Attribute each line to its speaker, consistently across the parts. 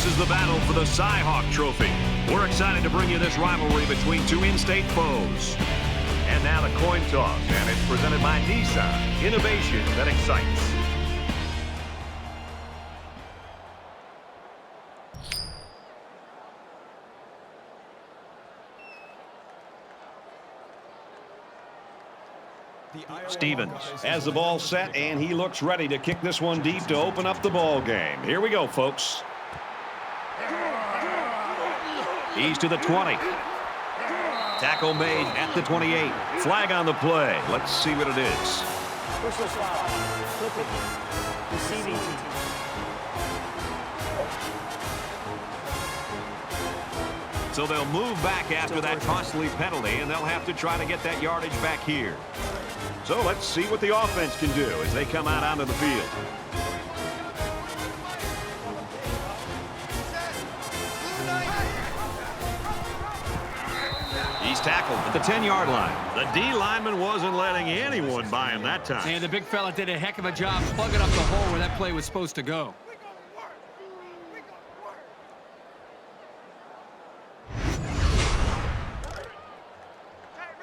Speaker 1: This is the battle for the Cy-Hawk Trophy. We're excited to bring you this rivalry between two in-state foes. And now the coin toss, and it's presented by Nissan. Innovation that excites. Stevens has the ball set, and he looks ready to kick this one deep to open up the ball game. Here we go, folks. He's to the 20. Tackle made at the 28. Flag on the play. Let's see what it is.
Speaker 2: Personal foul. Flipping. Receiving team.
Speaker 1: So they'll move back after that costly penalty, and they'll have to try to get that yardage back here. So let's see what the offense can do as they come out onto the field. He's tackled at the 10-yard line. The D lineman wasn't letting anyone by him that time.
Speaker 3: And the big fella did a heck of a job plugging up the hole where that play was supposed to go.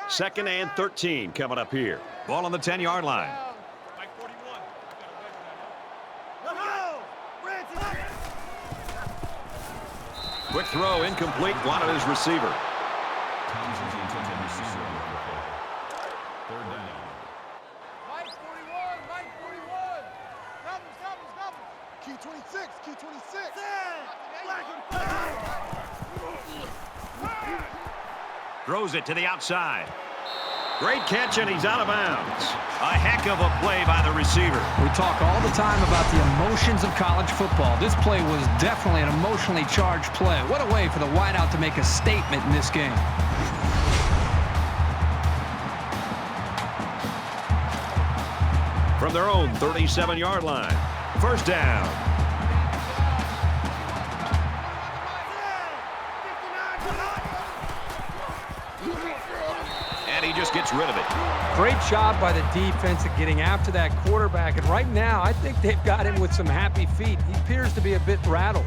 Speaker 1: Second and 13 coming up here. Ball on the 10-yard line. Quick throw, incomplete, wanted his receiver. Throws it to the outside. Great catch, and he's out of bounds. A heck of a play by the receiver.
Speaker 3: We talk all the time about the emotions of college football. This play was definitely an emotionally charged play. What a way for the wideout to make a statement in this game.
Speaker 1: From their own 37-yard line. First down. And he just gets rid of it.
Speaker 3: Great job by the defense at getting after that quarterback. And right now, I think they've got him with some happy feet. He appears to be a bit rattled.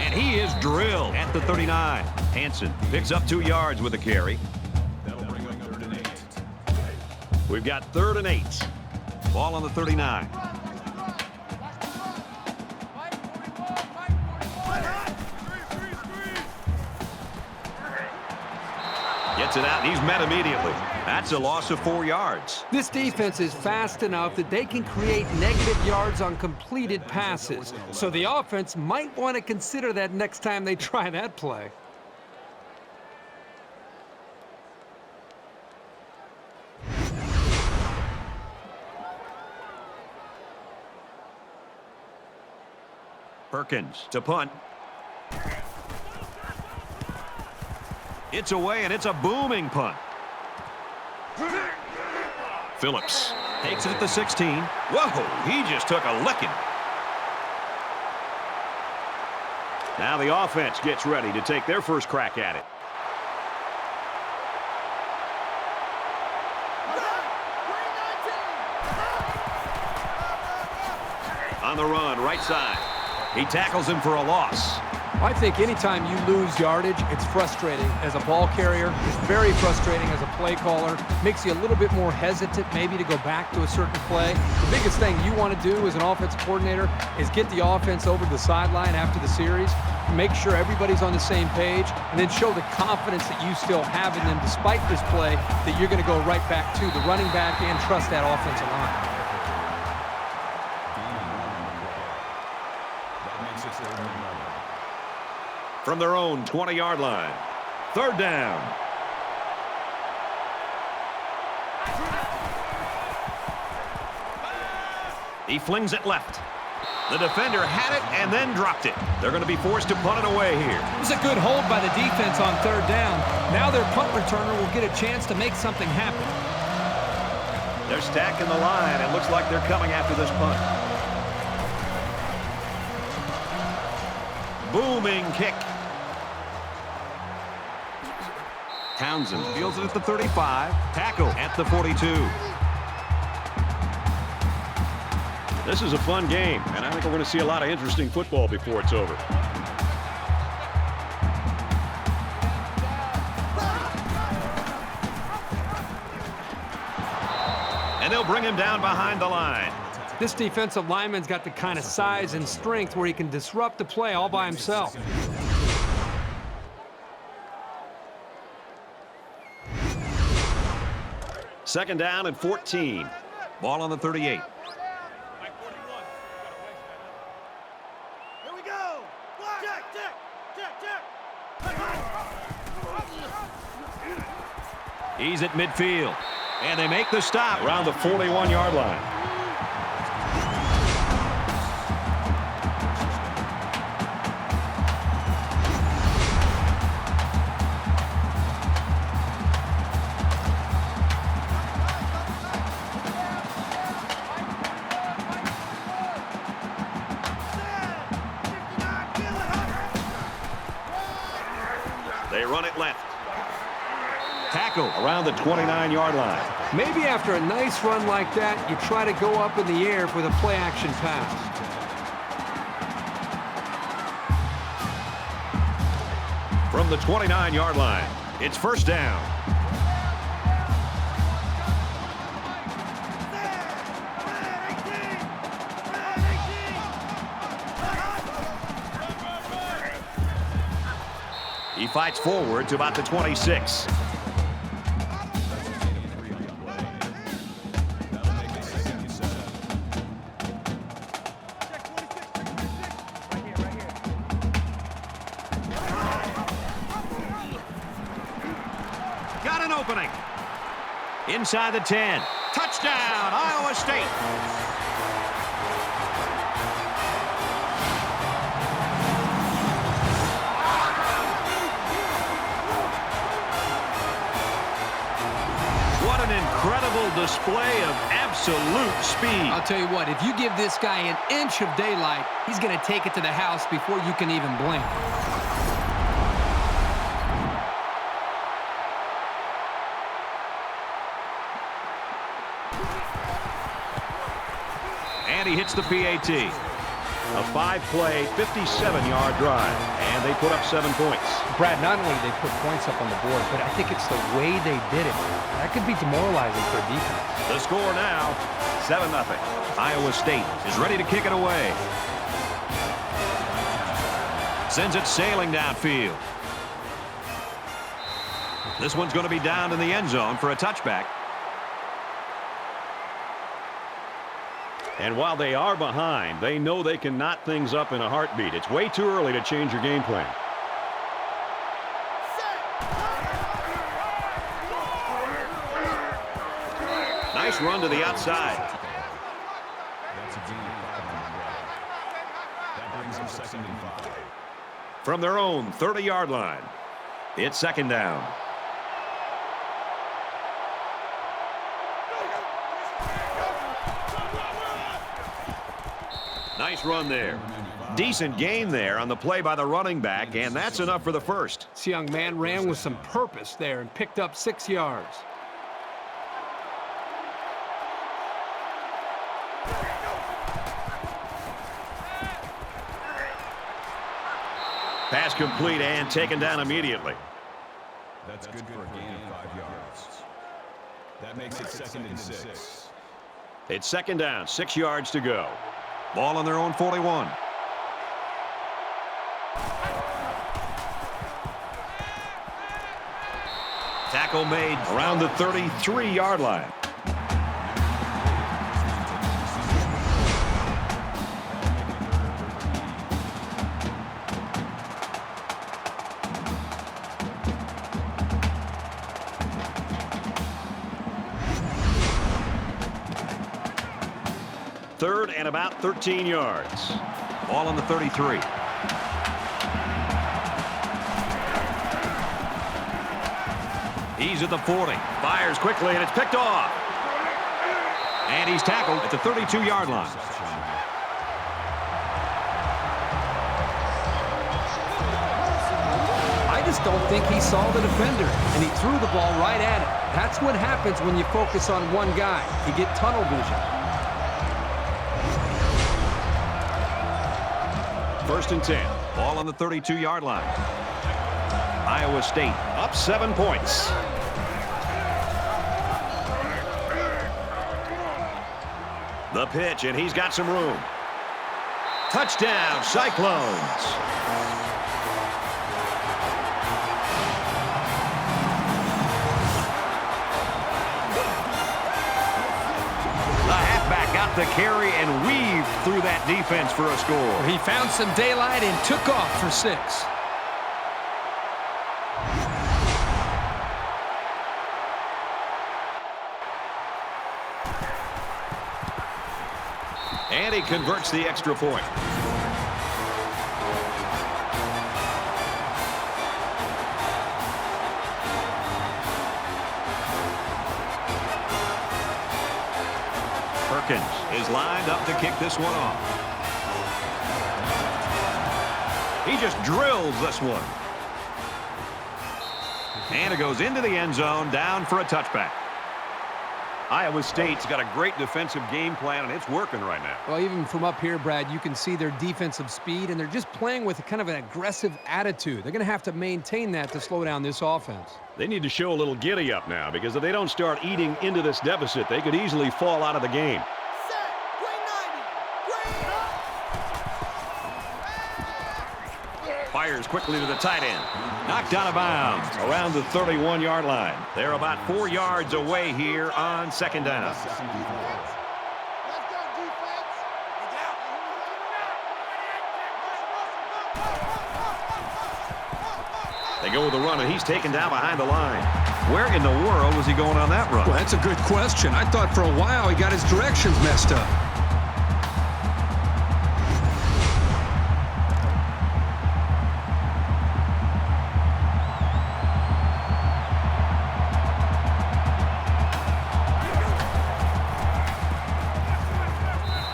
Speaker 1: And he is drilled at the 39. Hansen picks up 2 yards with the carry. That'll bring up 3rd and 8. We've got 3rd and 8. Ball on the 39. Gets it out, and he's met immediately. That's a loss of 4 yards.
Speaker 3: This defense is fast enough that they can create negative yards on completed passes. So the offense might want to consider that next time they try that play.
Speaker 1: Perkins to punt. It's away, and it's a booming punt. Phillips takes it at the 16. Whoa, he just took a licking. Now the offense gets ready to take their first crack at it. On the run, right side. He tackles him for a loss.
Speaker 3: I think anytime you lose yardage, it's frustrating as a ball carrier. It's very frustrating as a play caller. Makes you a little bit more hesitant maybe to go back to a certain play. The biggest thing you want to do as an offensive coordinator is get the offense over to the sideline after the series, make sure everybody's on the same page, and then show the confidence that you still have in them despite this play, that you're going to go right back to the running back and trust that offensive line.
Speaker 1: From their own 20-yard line. 3rd down. He flings it left. The defender had it and then dropped it. They're going to be forced to punt it away here.
Speaker 3: It was a good hold by the defense on 3rd down. Now their punt returner will get a chance to make something happen.
Speaker 1: They're stacking the line. It looks like they're coming after this punt. Booming kick. Townsend fields it at the 35. Tackle at the 42. This is a fun game, and I think we're going to see a lot of interesting football before it's over. And they'll bring him down behind the line.
Speaker 3: This defensive lineman's got the kind of size and strength where he can disrupt the play all by himself.
Speaker 1: Second down and 14. Ball on the 38.
Speaker 2: Here we go. Check, check, check, check.
Speaker 1: He's at midfield. And they make the stop around the 41-yard line. They run it left. Tackle around the 29-yard line.
Speaker 3: Maybe after a nice run like that, you try to go up in the air with a play-action pass.
Speaker 1: From the 29-yard line, it's first down. He fights forward to about the 26. Got an opening. Inside the 10. Touchdown, Iowa State. What an incredible display of absolute speed.
Speaker 3: I'll tell you what, if you give this guy an inch of daylight, he's going to take it to the house before you can even blink.
Speaker 1: And he hits the PAT. A 5-play, 57-yard drive. And they put up 7 points.
Speaker 3: Brad, not only did they put points up on the board, but I think it's the way they did it. That could be demoralizing for a defense.
Speaker 1: The score now, 7-0. Iowa State is ready to kick it away. Sends it sailing downfield. This one's going to be down in the end zone for a touchback. And while they are behind, they know they can knot things up in a heartbeat. It's way too early to change your game plan. Nice run to the outside. From their own 30-yard line, it's second down. Nice run there. Decent gain there on the play by the running back, and that's enough for the first.
Speaker 3: This young man ran with some purpose there and picked up 6 yards.
Speaker 1: Pass complete and taken down immediately.
Speaker 4: That's good for a gain of 5 yards. That makes it 2nd and 6.
Speaker 1: It's second down, 6 yards to go. Ball on their own 41. Tackle made around the 33-yard line. Third and about 13 yards. Ball on the 33. He's at the 40. Fires quickly, and it's picked off. And he's tackled at the 32-yard line.
Speaker 3: I just don't think he saw the defender, and he threw the ball right at it. That's what happens when you focus on one guy. You get tunnel vision.
Speaker 1: First and 10. Ball on the 32-yard line. Iowa State up 7 points. The pitch, and he's got some room. Touchdown, Cyclones. The halfback got the carry and weaved through that defense for a score.
Speaker 3: He found some daylight and took off for 6.
Speaker 1: And he converts the extra point. Perkins is lined up to kick this one off. He just drills this one. And it goes into the end zone, down for a touchback. Iowa State's got a great defensive game plan, and it's working right now.
Speaker 3: Well, even from up here, Brad, you can see their defensive speed, and they're just playing with kind of an aggressive attitude. They're going to have to maintain that to slow down this offense.
Speaker 1: They need to show a little giddy up now, because if they don't start eating into this deficit, they could easily fall out of the game.
Speaker 2: Set. Green 90.
Speaker 1: Fires quickly to the tight end. Knocked out of bounds around the 31-yard line. They're about 4 yards away here on second down.
Speaker 2: Let's go, defense.
Speaker 1: They go with the run, and he's taken down behind the line. Where in the world was he going on that run?
Speaker 3: Well, that's a good question. I thought for a while he got his directions messed up.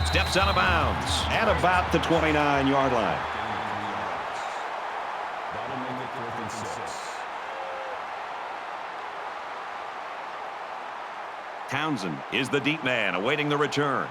Speaker 1: Steps out of bounds at about the 29-yard line.
Speaker 4: That'll make it 4th and 6.
Speaker 1: Townsend is the deep man awaiting the return.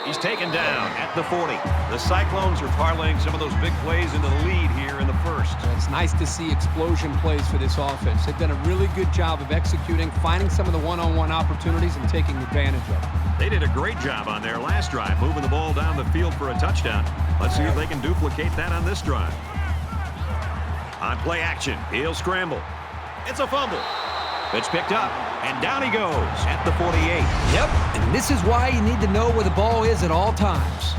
Speaker 1: He's taken down at the 40. The Cyclones are parlaying some of those big plays into the lead here in the first.
Speaker 3: It's nice to see explosion plays for this offense. They've done a really good job of executing, finding some of the one-on-one opportunities and taking advantage of them.
Speaker 1: They did a great job on their last drive, moving the ball down the field for a touchdown. Let's see if they can duplicate that on this drive. On play action, he'll scramble. It's a fumble. It's picked up, and down he goes at the 48.
Speaker 3: Yep, and this is why you need to know where the ball is at all times.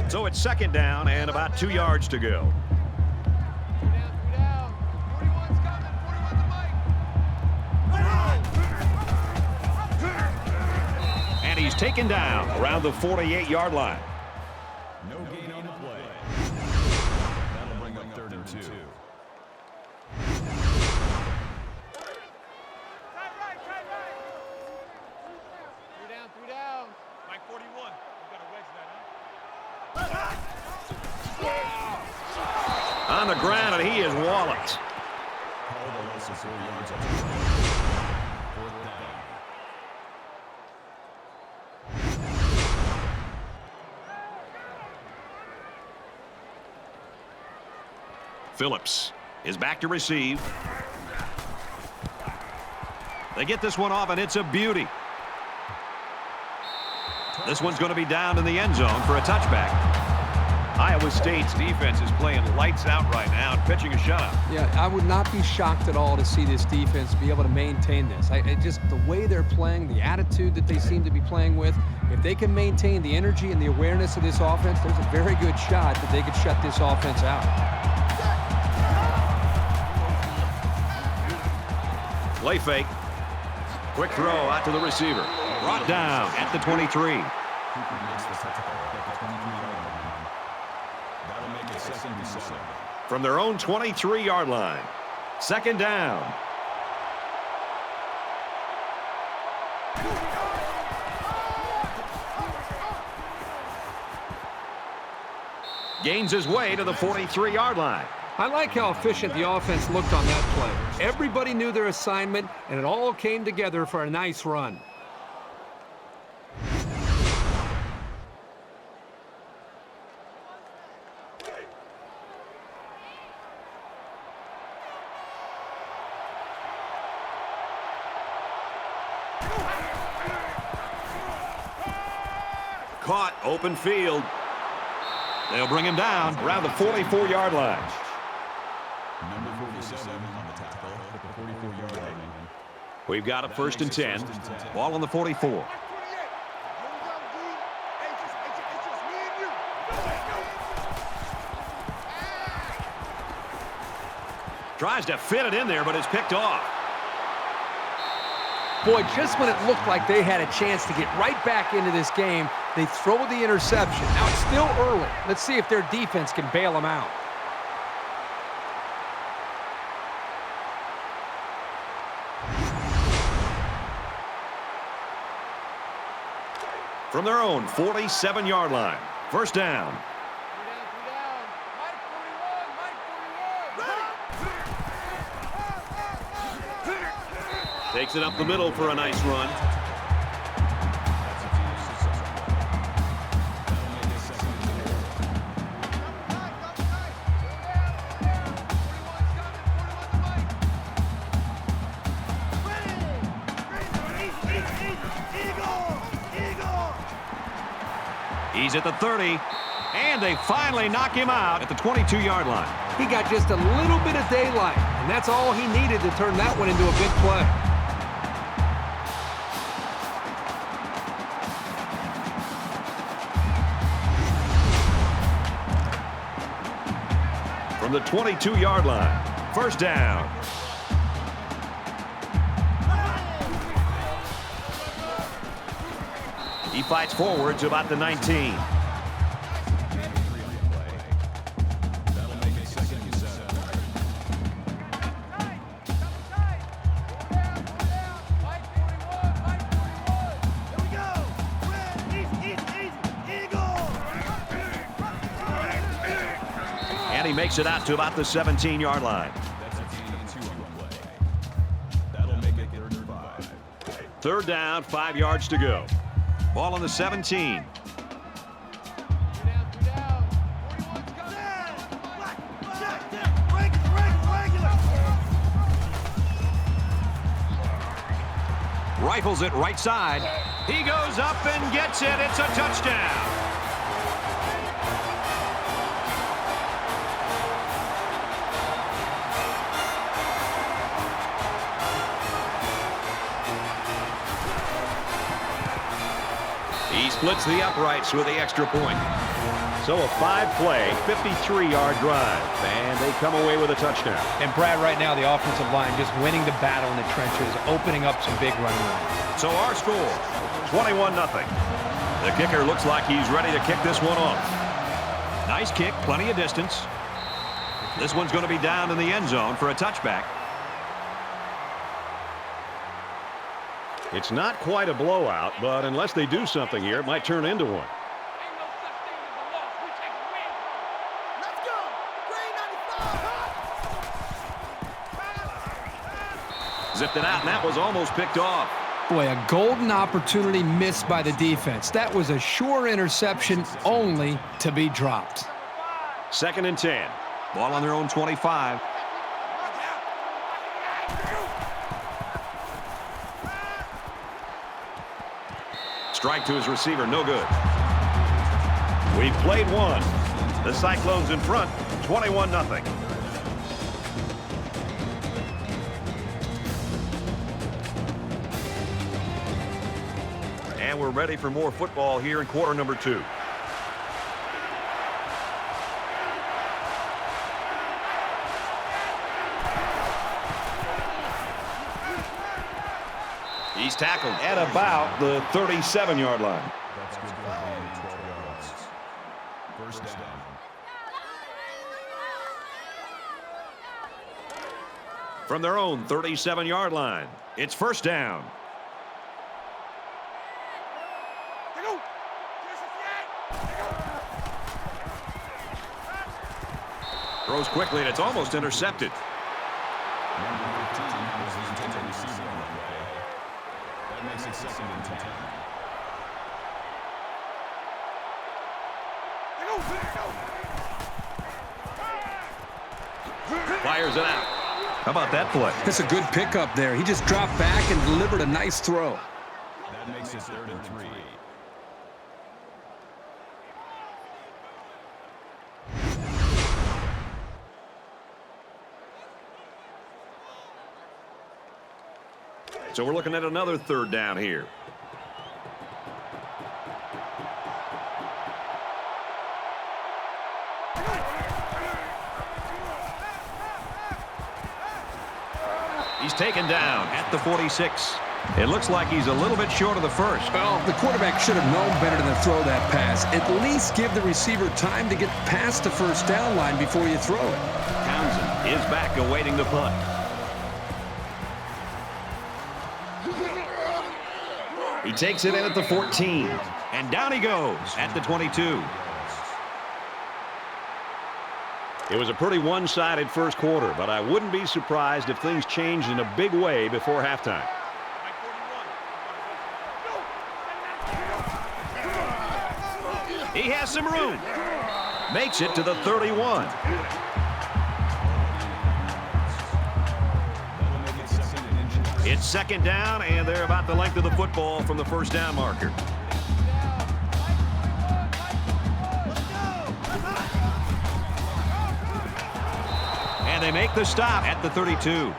Speaker 1: So it's second down and about 2 yards to go. And he's taken down around the 48-yard line.
Speaker 4: No gain on the play. That'll bring up 3rd and 2.
Speaker 2: Tight right. 3 down. Mike 41. You got to wedge that, huh?
Speaker 1: On the ground, and he is walloped.
Speaker 4: Call the loss of 4 yards up. 4th down.
Speaker 1: Phillips is back to receive. They get this one off, and it's a beauty. This one's going to be down in the end zone for a touchback. Iowa State's defense is playing lights out right now and pitching a shutout.
Speaker 3: Yeah, I would not be shocked at all to see this defense be able to maintain this. Just the way they're playing, the attitude that they seem to be playing with, if they can maintain the energy and the awareness of this offense, there's a very good shot that they could shut this offense out.
Speaker 1: Play fake. Quick throw out to the receiver. Brought down at the 23.
Speaker 4: Cooper makes the tackle at the 23-yard line. That'll make it 2nd and 7.
Speaker 1: From their own 23-yard line. Second down. Gains his way to the 43-yard line.
Speaker 3: I like how efficient the offense looked on that play. Everybody knew their assignment, and it all came together for a nice run.
Speaker 1: Caught, open field. They'll bring him down around the 44-yard line.
Speaker 4: Number 47 on the tackle at the 44-yard line.
Speaker 1: We've got a 1st and 10. Ball on the 44. Tries to fit it in there, but it's picked off.
Speaker 3: Boy, just when it looked like they had a chance to get right back into this game, they throw the interception. Now, it's still early. Let's see if their defense can bail them out.
Speaker 1: From their own 47-yard line. 1st down. Takes it up the middle for a nice run. He's at the 30, and they finally knock him out at the 22-yard line.
Speaker 3: He got just a little bit of daylight, and that's all he needed to turn that one into a big play.
Speaker 1: From the 22-yard line, 1st down. He fights forward to about the 19.
Speaker 4: That'll make it 2nd and 7.
Speaker 1: And he makes it out to about the 17-yard line.
Speaker 4: That's a gain of 2 on the play. That'll make it 3rd and 5.
Speaker 1: 3rd down, 5 yards to go. Ball on the 17. Rifles it right side. He goes up and gets it. It's a touchdown. He splits the uprights with the extra point. So a 5-play, 53-yard drive, and they come away with a touchdown.
Speaker 5: And Brad, right now, the offensive line just winning the battle in the trenches, opening up some big running room.
Speaker 1: So our score, 21-0. The kicker looks like he's ready to kick this one off. Nice kick, plenty of distance. This one's going to be down in the end zone for a touchback. It's not quite a blowout, but unless they do something here, it might turn into one. Zipped it out, and that was almost picked off.
Speaker 3: Boy, a golden opportunity missed by the defense. That was a sure interception, only to be dropped.
Speaker 1: 2nd and 10. Ball on their own 25. Strike to his receiver, no good. We've played one. The Cyclones in front, 21-0. And we're ready for more football here in quarter number 2. He's tackled at about the 37-yard line.
Speaker 4: That's good for a gain of 12 yards. 1st down.
Speaker 1: From their own 37-yard line, it's 1st down. Throws quickly, and it's almost intercepted.
Speaker 4: Number 15 was the intended receiver on the play. That makes it 2nd and 10.
Speaker 1: Fires it out. How about that play?
Speaker 3: That's a good pickup there. He just dropped back and delivered a nice throw.
Speaker 4: That makes it 3rd and 3.
Speaker 1: So we're looking at another 3rd down here. He's taken down at the 46. It looks like he's a little bit short of the first.
Speaker 3: Well, the quarterback should have known better than to throw that pass. At least give the receiver time to get past the 1st down line before you throw it.
Speaker 1: Townsend is back awaiting the punt. He takes it in at the 14. And down he goes at the 22. It was a pretty one-sided first quarter, but I wouldn't be surprised if things changed in a big way before halftime. He has some room. Makes it to the 31. It's 2nd down, and they're about the length of the football from the 1st down marker. And they make the stop at the 32.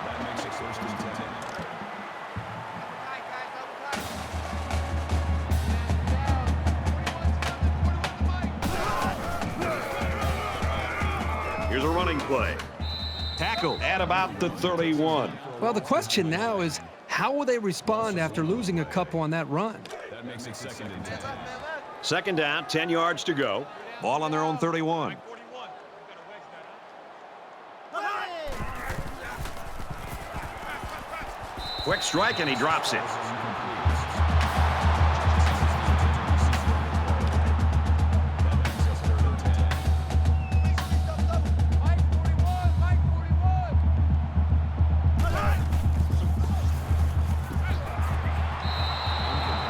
Speaker 4: That makes it 1st and 10.
Speaker 1: Here's a running play. Tackled at about the 31.
Speaker 3: Well, the question now is, how will they respond after losing a couple on that run?
Speaker 4: That makes it 2nd and 10.
Speaker 1: 2nd down, 10 yards to go. Ball on their own 31. Quick strike, and he drops it.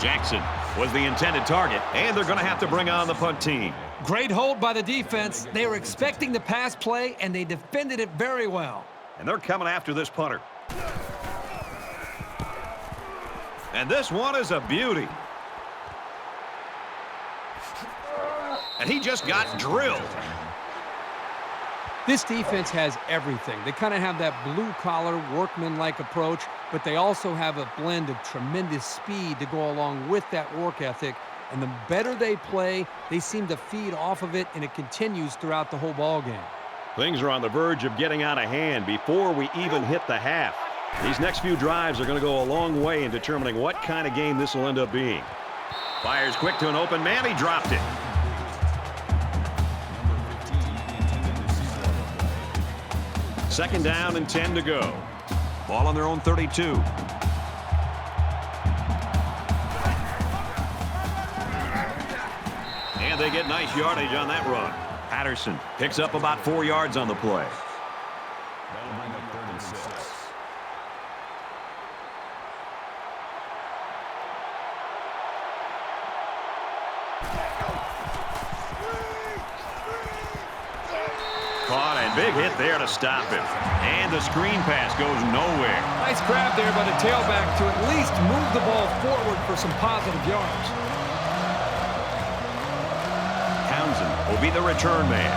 Speaker 1: Jackson was the intended target, and they're going to have to bring on the punt team.
Speaker 3: Great hold by the defense. They were expecting the pass play, and they defended it very well.
Speaker 1: And they're coming after this punter. And this one is a beauty. And he just got drilled.
Speaker 3: This defense has everything. They kind of have that blue-collar, workman-like approach, but they also have a blend of tremendous speed to go along with that work ethic. And the better they play, they seem to feed off of it, and it continues throughout the whole ball game.
Speaker 1: Things are on the verge of getting out of hand before we even hit the half. These next few drives are going to go a long way in determining what kind of game this will end up being. Fires quick to an open man. He dropped it. Second down and 10 to go. Ball on their own 32. And they get nice yardage on that run. Patterson picks up about 4 yards on the play.
Speaker 4: That'll bring up 3rd and 6.
Speaker 1: Caught, and big hit there to stop him. And the screen pass goes nowhere.
Speaker 3: Nice grab there by the tailback to at least move the ball forward for some positive yards.
Speaker 1: Townsend will be the return man.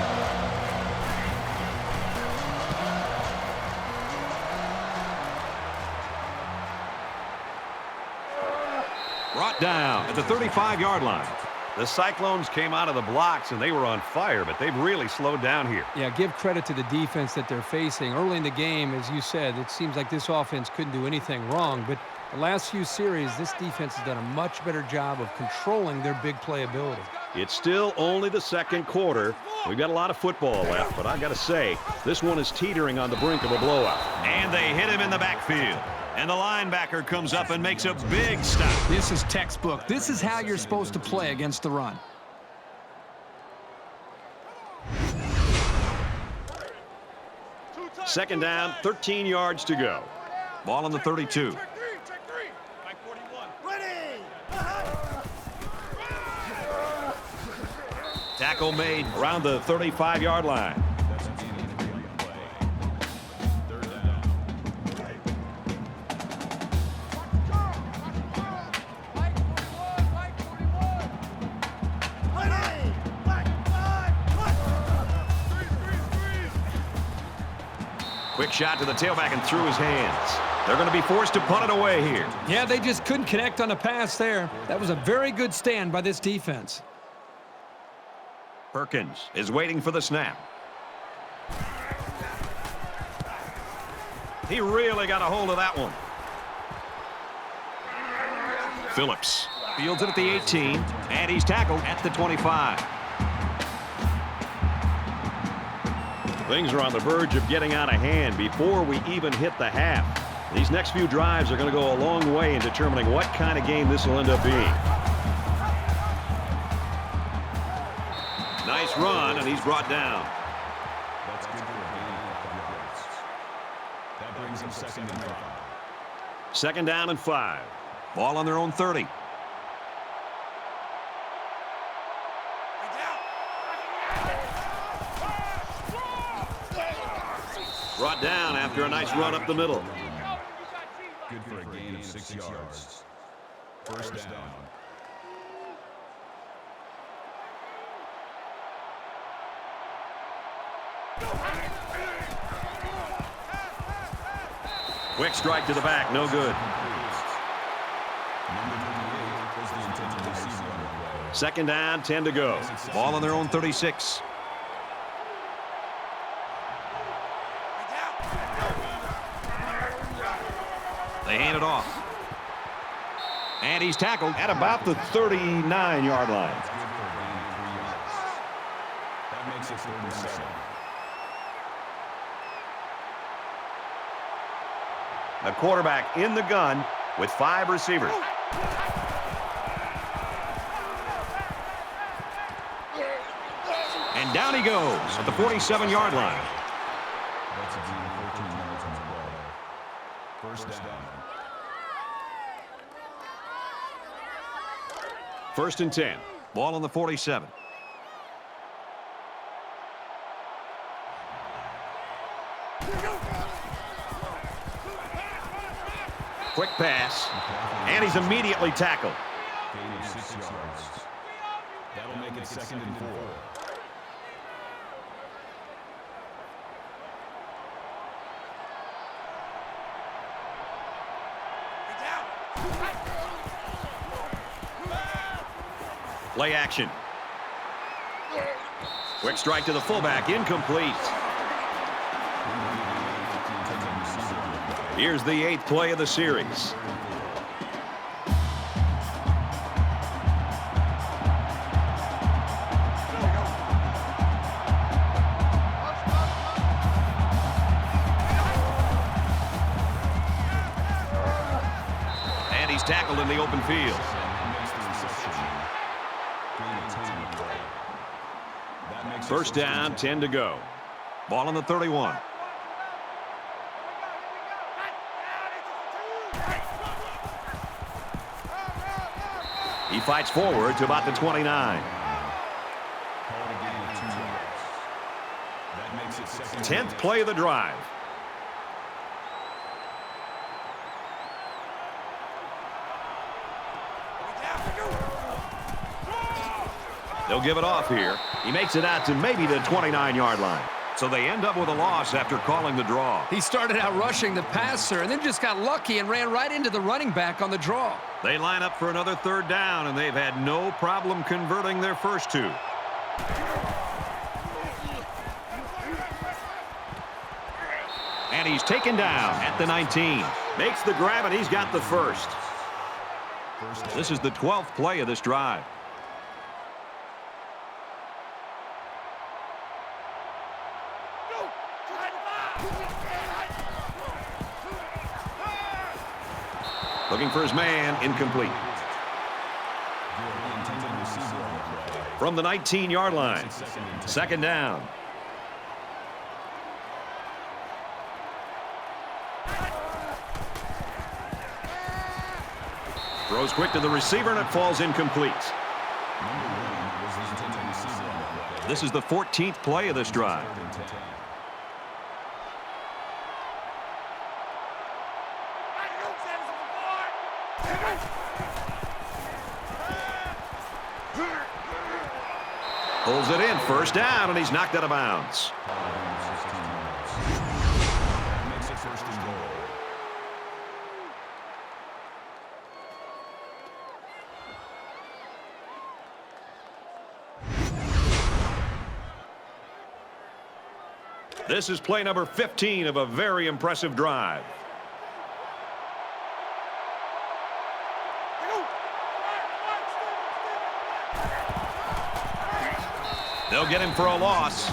Speaker 1: Brought down at the 35-yard line. The Cyclones came out of the blocks, and they were on fire, but they've really slowed down here.
Speaker 3: Yeah, give credit to the defense that they're facing. Early in the game, as you said, it seems like this offense couldn't do anything wrong, but the last few series, this defense has done a much better job of controlling their big play ability.
Speaker 1: It's still only the second quarter. We've got a lot of football left, but I got to say, this one is teetering on the brink of a blowout. And they hit him in the backfield. And the linebacker comes up and makes a big stop.
Speaker 3: This is textbook. This is how you're supposed to play against the run.
Speaker 1: Second down, 13 yards to go. Ball on the 32.
Speaker 2: Check three. Mike 41.
Speaker 1: Tackle made around the 35-yard line.
Speaker 4: That's a gain of 3 on the play. Third down.
Speaker 1: Quick shot to the tailback and through his hands. They're going to be forced to punt it away here.
Speaker 3: Yeah, they just couldn't connect on the pass there. That was a very good stand by this defense.
Speaker 1: Perkins is waiting for the snap. He really got a hold of that one. Phillips fields it at the 18, and he's tackled at the 25. Things are on the verge of getting out of hand before we even hit the half. These next few drives are going to go a long way in determining what kind of game this will end up being. Nice run, and he's brought down.
Speaker 4: That's good for a gain of 5 yards. That brings him second and 5.
Speaker 1: Second down and 5. Ball on their own 30. Brought down after a nice run up the middle.
Speaker 4: Good for a gain of 6 yards. First down.
Speaker 1: Quick strike to the back, no good.
Speaker 4: Number 38 was the intended receiver on the play.
Speaker 1: Second down, 10 to go. Ball on their own 36. They hand it off. And he's tackled at about the 39-yard line.
Speaker 4: That's good for a gain of 3 yards. That makes it 3rd and 7.
Speaker 1: The quarterback in the gun with 5 receivers. And down he goes at the 47-yard line.
Speaker 4: That's a gain of 14 yards on the play. First down.
Speaker 1: First and 10. Ball on the 47. Quick pass. And he's immediately tackled.
Speaker 4: Gain of 6 yards. That'll make it second and 4.
Speaker 1: Play action. Quick strike to the fullback, incomplete. Here's the 8th play of the series. And he's tackled in the open field. First down, 10 to go. Ball on the 31. He fights forward to about the 29.
Speaker 4: Call it a gain of 2 yards. That makes it second.
Speaker 1: 10th play of the drive. They'll give it off here. He makes it out to maybe the 29-yard line. So they end up with a loss after calling the draw.
Speaker 3: He started out rushing the passer and then just got lucky and ran right into the running back on the draw.
Speaker 1: They line up for another 3rd down, and they've had no problem converting their first 2. And he's taken down at the 19. Makes the grab, and he's got the first. This is the 12th play of this drive. Looking for his man, incomplete. From the 19-yard line, second down. Throws quick to the receiver, and it falls incomplete. This is the 14th play of this drive. Pulls it in, first down, and he's knocked out of bounds.
Speaker 4: Makes it first and goal.
Speaker 1: This is play number 15 of a very impressive drive. They'll get him for a loss.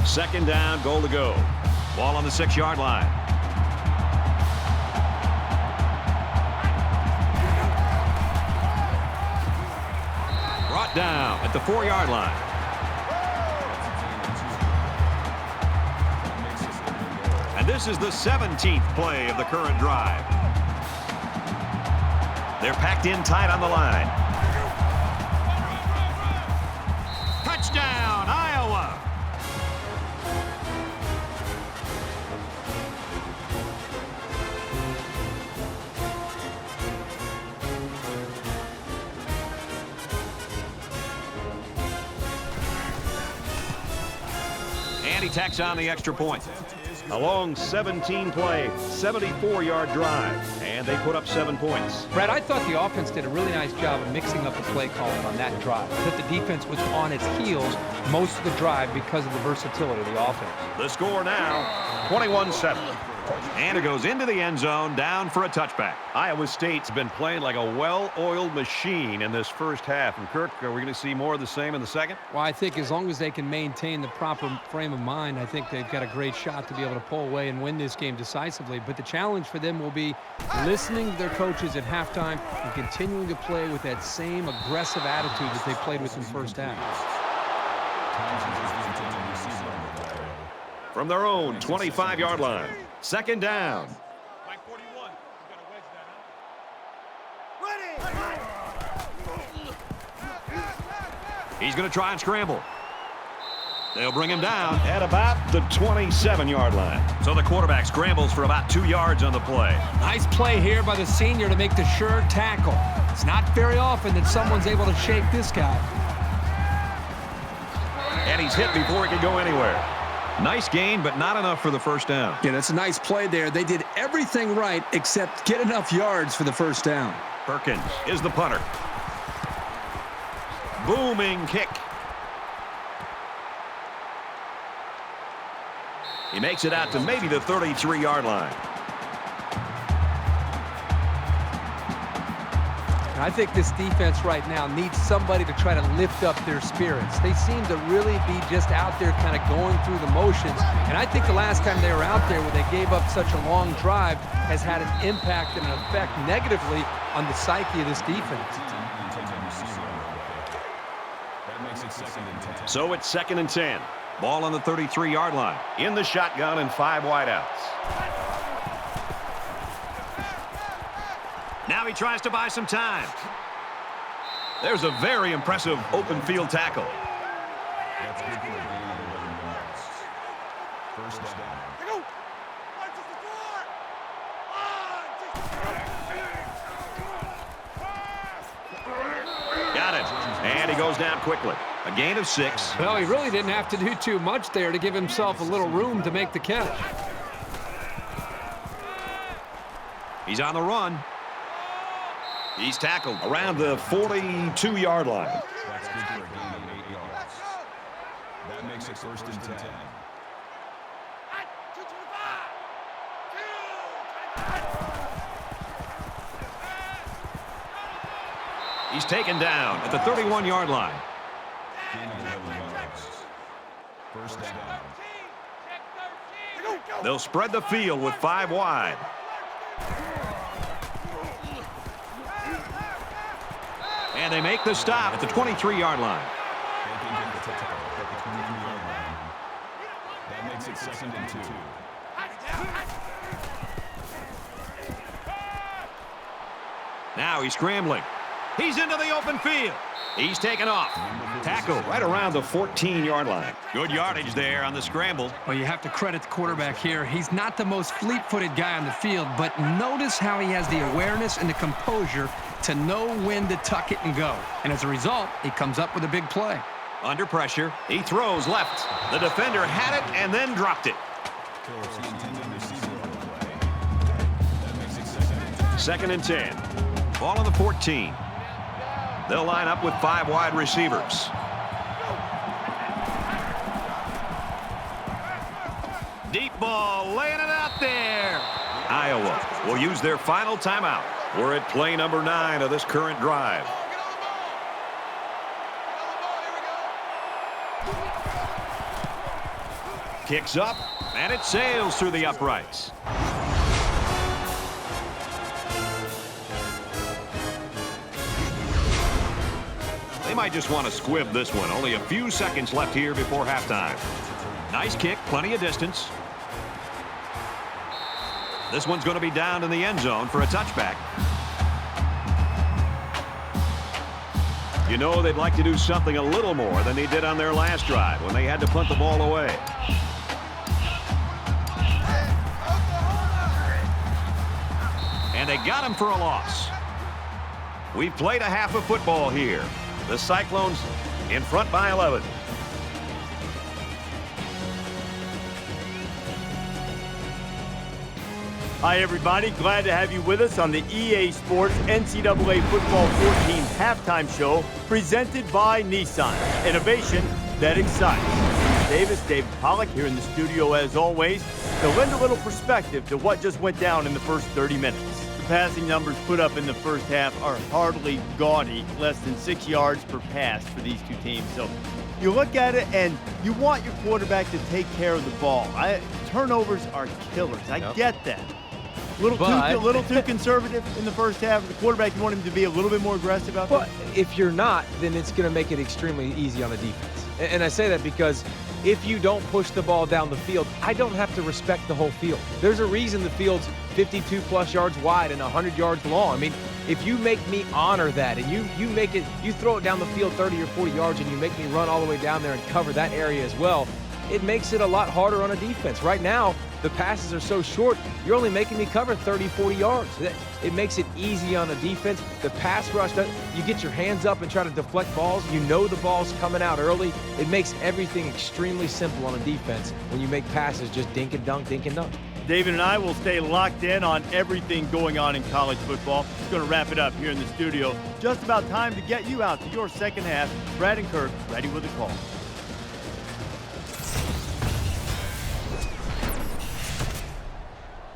Speaker 1: Second down, goal to go. Ball on the 6-yard line. Brought down at the 4-yard line. And this is the 17th play of the current drive. They're packed in tight on the line. Touchdown, Iowa! And he tacks on the extra point. A long 17-play, 74-yard drive, and they put up 7 points.
Speaker 5: Brad, I thought the offense did a really nice job of mixing up the play calling on that drive. That the defense was on its heels most of the drive because of the versatility of the offense.
Speaker 1: The score now, 21-7. And it goes into the end zone, down for a touchback. Iowa State's been playing like a well-oiled machine in this first half. And, Kirk, are we going to see more of the same in the second?
Speaker 3: Well, I think as long as they can maintain the proper frame of mind, I think they've got a great shot to be able to pull away and win this game decisively. But the challenge for them will be listening to their coaches at halftime and continuing to play with that same aggressive attitude that they played with in the first half.
Speaker 1: From their own 25-yard line. Second down.
Speaker 2: Mike 41. You got to wedge that out.
Speaker 1: He's going to try and scramble. They'll bring him down at about the 27-yard line. So the quarterback scrambles for about 2 yards on the play.
Speaker 3: Nice play here by the senior to make the sure tackle. It's not very often that someone's able to shake this guy.
Speaker 1: And he's hit before he can go anywhere. Nice gain, but not enough for the first down.
Speaker 6: Yeah, that's a nice play there. They did everything right except get enough yards for the first down.
Speaker 1: Perkins is the punter. Booming kick. He makes it out to maybe the 33-yard line.
Speaker 3: I think this defense right now needs somebody to try to lift up their spirits. They seem to really be just out there kind of going through the motions. And I think the last time they were out there where they gave up such a long drive has had an impact and an effect negatively on the psyche of this defense.
Speaker 1: So it's 2nd and 10. Ball on the 33-yard line. In the shotgun and 5 wideouts. Now he tries to buy some time. There's a very impressive open field tackle.
Speaker 4: That's good for a gain of 11 yards. First down.
Speaker 1: Got it. And he goes down quickly. A gain of 6.
Speaker 3: Well, he really didn't have to do too much there to give himself a little room to make the catch.
Speaker 1: He's on the run. He's tackled around the 42-yard line.
Speaker 4: That's good for a gain of 8 yards. That makes it first and 10.
Speaker 1: He's taken down at the 31-yard line.
Speaker 4: Gain of 11 yards. First down.
Speaker 1: They'll spread the field with 5 wide. And they make the stop at the 23-yard line.
Speaker 4: second and 2.
Speaker 1: Now he's scrambling. He's into the open field. He's taken off. Tackle right around the 14-yard line. Good yardage there on the scramble.
Speaker 5: Well, you have to credit the quarterback here. He's not the most fleet-footed guy on the field, but notice how he has the awareness and the composure to know when to tuck it and go. And as a result, he comes up with a big play.
Speaker 1: Under pressure, he throws left. The defender had it and then dropped it. Second and 10. Ball on the 14. They'll line up with 5 wide receivers. Deep ball, laying it out there. Iowa will use their final timeout. We're at play number 9 of this current drive. Kicks up, and it sails through the uprights. They might just want to squib this one. Only a few seconds left here before halftime. Nice kick, plenty of distance. This one's going to be down in the end zone for a touchback. You know, they'd like to do something a little more than they did on their last drive when they had to punt the ball away. And they got him for a loss. We've played a half of football here. The Cyclones in front by 11.
Speaker 7: Hi, everybody. Glad to have you with us on the EA Sports NCAA Football 14 halftime show presented by Nissan. Innovation that excites. David Pollack here in the studio as always to lend a little perspective to what just went down in the first 30 minutes. The passing numbers put up in the first half are hardly gaudy, less than 6 yards per pass for these two teams. So you look at it and you want your quarterback to take care of the ball. Turnovers are killers. I get that. A little too conservative in the first half. The quarterback, you want him to be a little bit more aggressive out there?
Speaker 8: Well, if you're not, then it's going to make it extremely easy on the defense. And I say that because if you don't push the ball down the field, I don't have to respect the whole field. There's a reason the field's 52-plus yards wide and 100 yards long. I mean, if you make me honor that and you throw it down the field 30 or 40 yards and you make me run all the way down there and cover that area as well, it makes it a lot harder on a defense. Right now, the passes are so short, you're only making me cover 30, 40 yards. It makes it easy on a defense. The pass rush, you get your hands up and try to deflect balls. You know the ball's coming out early. It makes everything extremely simple on a defense when you make passes just dink and dunk, dink and dunk.
Speaker 7: David and I will stay locked in on everything going on in college football. It's going to wrap it up here in the studio. Just about time to get you out to your second half. Brad and Kirk ready with a call.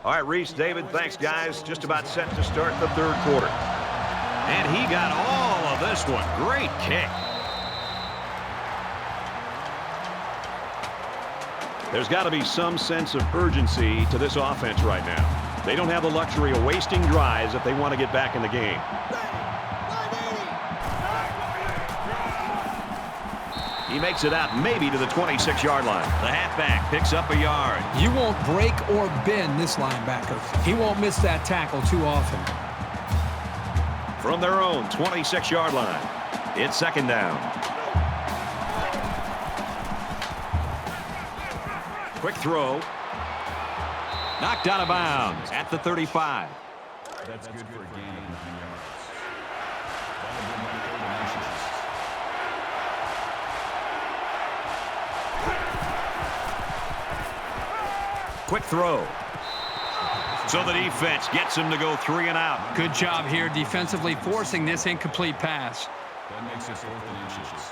Speaker 1: All right, Reese, David, thanks, guys. Just about set to start the third quarter. And he got all of this one. Great kick. There's got to be some sense of urgency to this offense right now. They don't have the luxury of wasting drives if they want to get back in the game. He makes it out maybe to the 26-yard line. The halfback picks up a yard.
Speaker 3: You won't break or bend this linebacker. He won't miss that tackle too often.
Speaker 1: From their own 26-yard line, it's second down. Quick throw. Knocked out of bounds at the 35.
Speaker 4: That's good for a gain of 9 yards.
Speaker 1: Quick throw. So the defense gets him to go 3 and out.
Speaker 5: Good job here defensively forcing this incomplete pass.
Speaker 4: That makes it 4th and inches.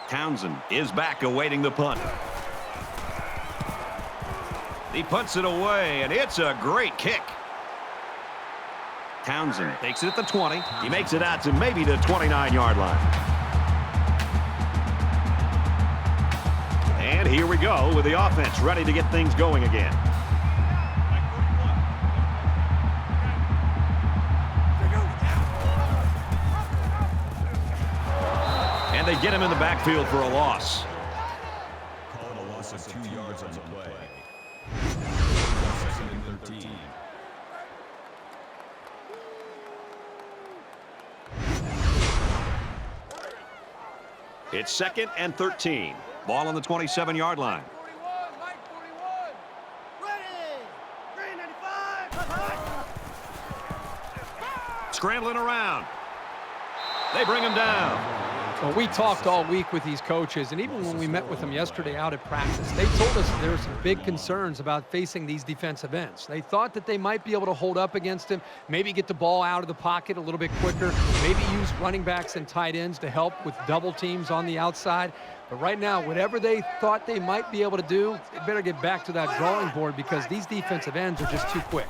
Speaker 1: Townsend is back awaiting the punt. He punts it away, and it's a great kick. Townsend takes it at the 20. He makes it out to maybe the 29-yard line. And here we go with the offense ready to get things going again. And they get him in the backfield for a loss.
Speaker 4: yards on the play. 2nd and 13.
Speaker 1: It's 2nd and 13. Ball on the 27-yard line. Scrambling around. They bring him down.
Speaker 3: Well, we talked all week with these coaches, and even when we met with them yesterday out at practice, they told us there were some big concerns about facing these defensive ends. They thought that they might be able to hold up against him, maybe get the ball out of the pocket a little bit quicker, maybe use running backs and tight ends to help with double teams on the outside. But right now, whatever they thought they might be able to do, they better get back to that drawing board because these defensive ends are just too quick.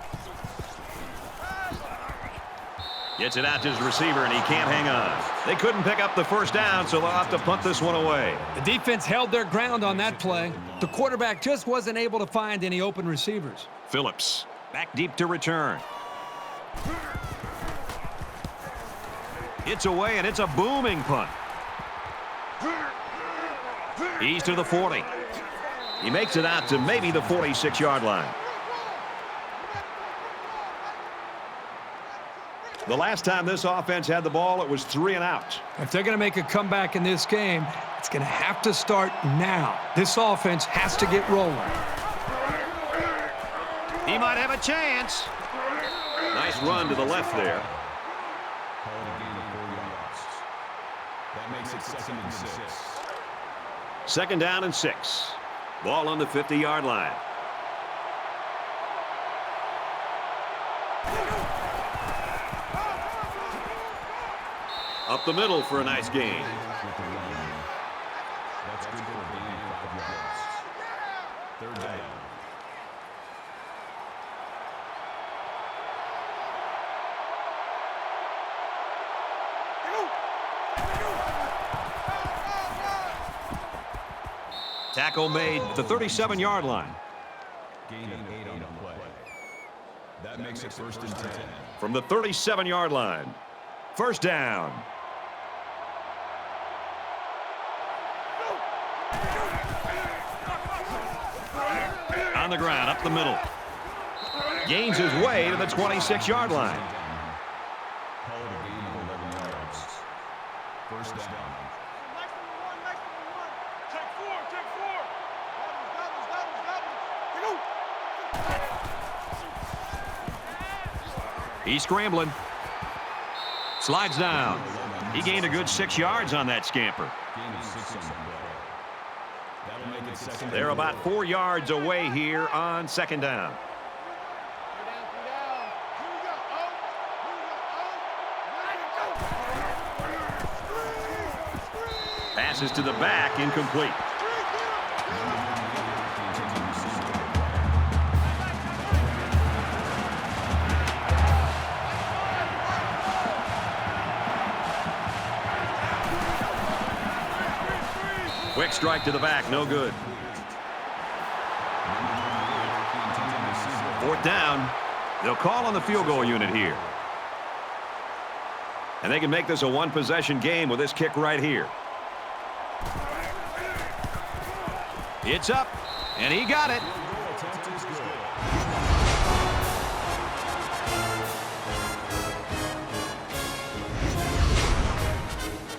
Speaker 1: Gets it out to his receiver, and he can't hang on. They couldn't pick up the first down, so they'll have to punt this one away.
Speaker 5: The defense held their ground on that play. The quarterback just wasn't able to find any open receivers.
Speaker 1: Phillips back deep to return. It's away, and it's a booming punt. He's to the 40. He makes it out to maybe the 46-yard line. The last time this offense had the ball, it was 3 and out.
Speaker 5: If they're going to make a comeback in this game, it's going to have to start now. This offense has to get rolling.
Speaker 1: He might have a chance. Nice run to the left there.
Speaker 4: Call it a gain of 4 yards. That makes it 2nd and 6.
Speaker 1: 2nd down and 6. Ball on the 50-yard line. Up the middle for a nice gain.
Speaker 4: That's good for a gain of 5 yards. 3rd down.
Speaker 1: Tackle made at the 37-yard line.
Speaker 4: Gain of 8 on the play. That makes it 1st and 10.
Speaker 1: From the 37-yard line. 1st down. On the ground, up the middle. Gains his way to the 26-yard line.
Speaker 4: Call it a gain of 11 yards. 1st down.
Speaker 1: He's scrambling. Slides down. He gained a good 6 yards on that scamper.
Speaker 4: Gain of 6 on the play. That'll make it 2nd.
Speaker 1: They're about 4 yards away here on 2nd down. Passes to the back, incomplete. Quick strike to the back, no good. 4th down. They'll call on the field goal unit here. And they can make this a one-possession game with this kick right here. It's up, and he got it.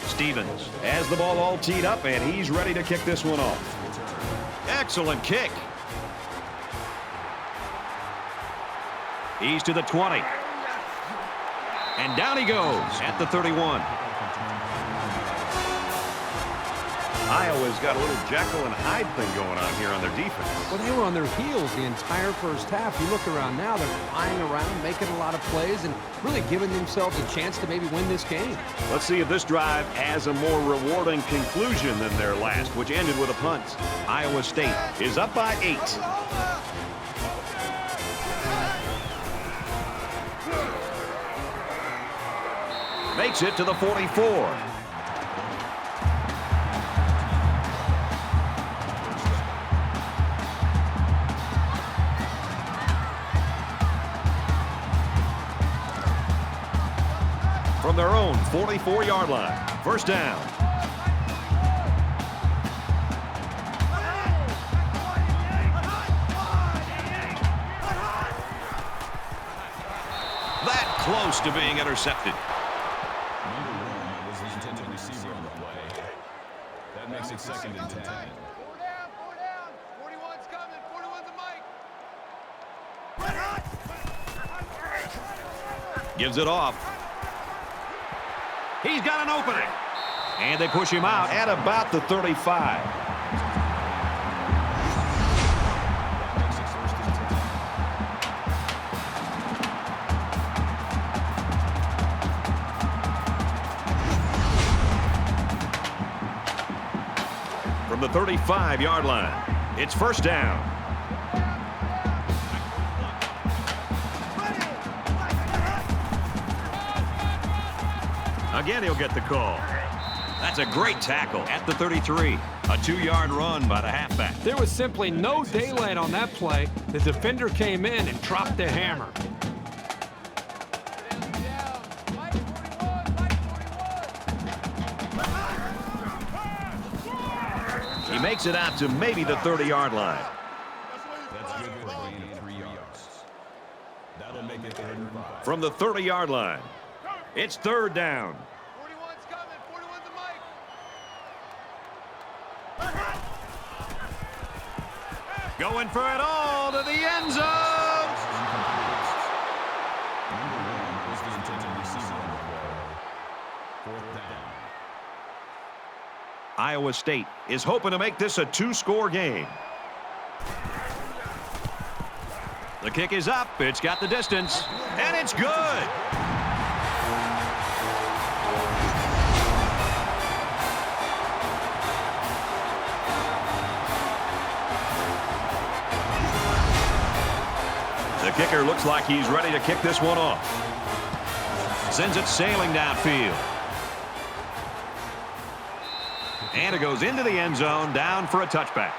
Speaker 1: Stevens has the ball all teed up, and he's ready to kick this one off. Excellent kick. He's to the 20. And down he goes at the 31. Iowa's got a little Jekyll and Hyde thing going on here on their defense.
Speaker 3: Well, they were on their heels the entire first half. You look around now, they're flying around, making a lot of plays, and really giving themselves a chance to maybe win this game.
Speaker 1: Let's see if this drive has a more rewarding conclusion than their last, which ended with a punt. Iowa State is up by 8. Makes it to the 44. From their own 44-yard line. 1st down. close to being intercepted.
Speaker 4: Number 1 was the intended receiver on the play. That makes it 2nd and 10.
Speaker 2: 4 down, 4 down. 41's coming. 41's a mic.
Speaker 1: Gives it off. He's got an opening. And they push him out at about the 35. From the 35-yard line, it's 1st down. Again, he'll get the call. That's a great tackle at the 33. A 2-yard run by the halfback.
Speaker 3: There was simply no daylight on that play. The defender came in and dropped the hammer.
Speaker 1: He makes it out to maybe the 30-yard line.
Speaker 4: That's good for a gain of 3 yards. That'll make it 3rd and 5.
Speaker 1: From the 30-yard line, it's 3rd down.
Speaker 2: 41's coming. 41's a mic.
Speaker 1: Going for it all to the end zone.
Speaker 4: Number 1 was the intended receiver on the play. 4th down.
Speaker 1: Iowa State is hoping to make this a 2-score game. The kick is up. It's got the distance, and it's good. The kicker looks like he's ready to kick this one off. Sends it sailing downfield. And it goes into the end zone, down for a touchback.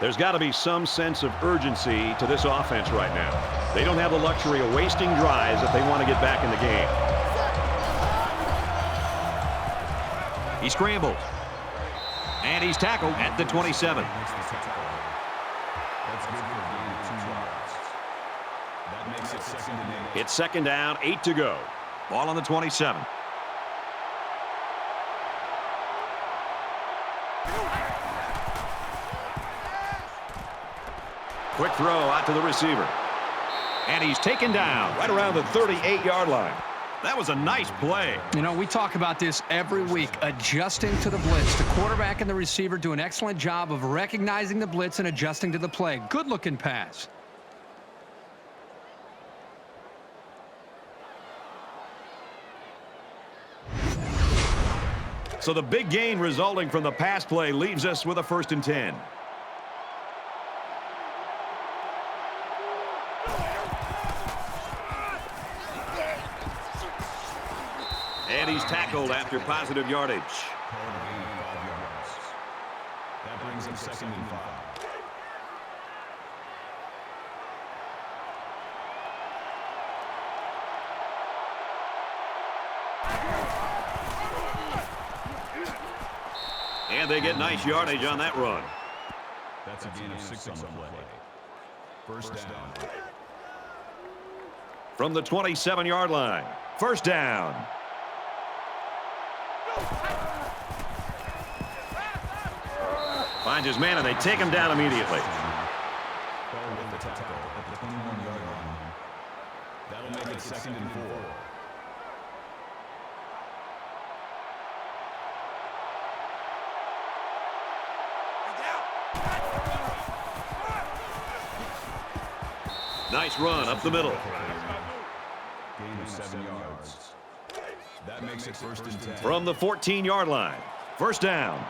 Speaker 1: There's got to be some sense of urgency to this offense right now. They don't have the luxury of wasting drives if they want to get back in the game. He scrambles. And he's tackled at the 27.
Speaker 4: That's good for a gain of 2 yards. That makes it 2nd and 8.
Speaker 1: It's 2nd down, 8 to go. Ball on the 27. Quick throw out to the receiver. And he's taken down right around the 38-yard line. That was a nice play.
Speaker 5: You know, we talk about this every week, adjusting to the blitz. The quarterback and the receiver do an excellent job of recognizing the blitz and adjusting to the play. Good-looking pass.
Speaker 1: So the big gain resulting from the pass play leaves us with a 1st and 10. And he's tackled after positive yardage.
Speaker 4: Called a gain of 5 yards. That brings up 2nd and 5.
Speaker 1: And they get nice yardage on that run.
Speaker 4: That's a gain of 6 on the play. 1st down.
Speaker 1: From the 27-yard line, 1st down. Finds his man, and they take him down immediately.
Speaker 4: Ball with the tackle at the 21-yard line. That'll make it 2nd and 4.
Speaker 1: Nice run up the middle.
Speaker 4: Gain of 7 yards. That makes it 1st and 10.
Speaker 1: From the 14-yard line, 1st down.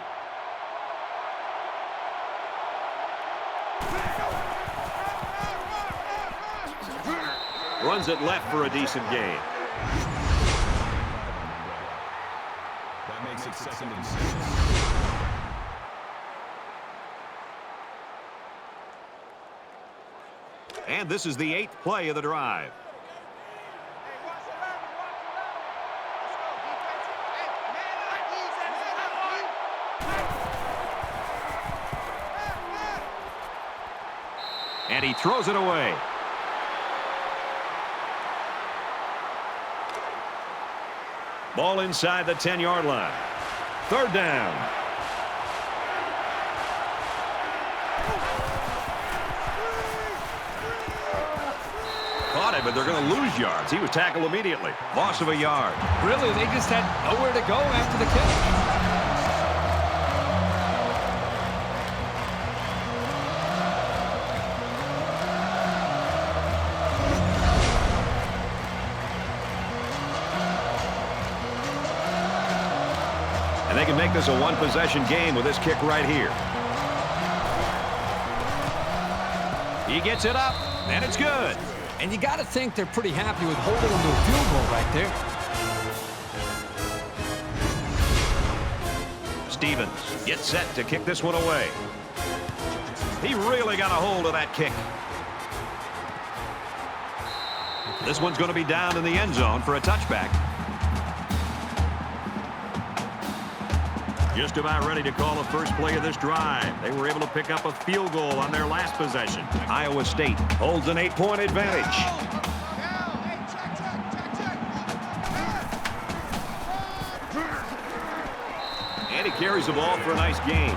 Speaker 1: Runs it left for a decent gain.
Speaker 4: That makes it 2nd and 6.
Speaker 1: And this is the 8th play of the drive. And he throws it away. Ball inside the 10-yard line. Third down. Caught him, but they're going to lose yards. He was tackled immediately. Loss of a yard.
Speaker 3: Really, they just had nowhere to go after the kick.
Speaker 1: And they can make this a one-possession game with this kick right here. He gets it up, and it's good.
Speaker 5: And you got to think they're pretty happy with holding them to a field goal right there.
Speaker 1: Stevens gets set to kick this one away. He really got a hold of that kick. This one's going to be down in the end zone for a touchback. Just about ready to call the first play of this drive. They were able to pick up a field goal on their last possession. Iowa State holds an 8-point advantage. And he carries the ball for a nice gain.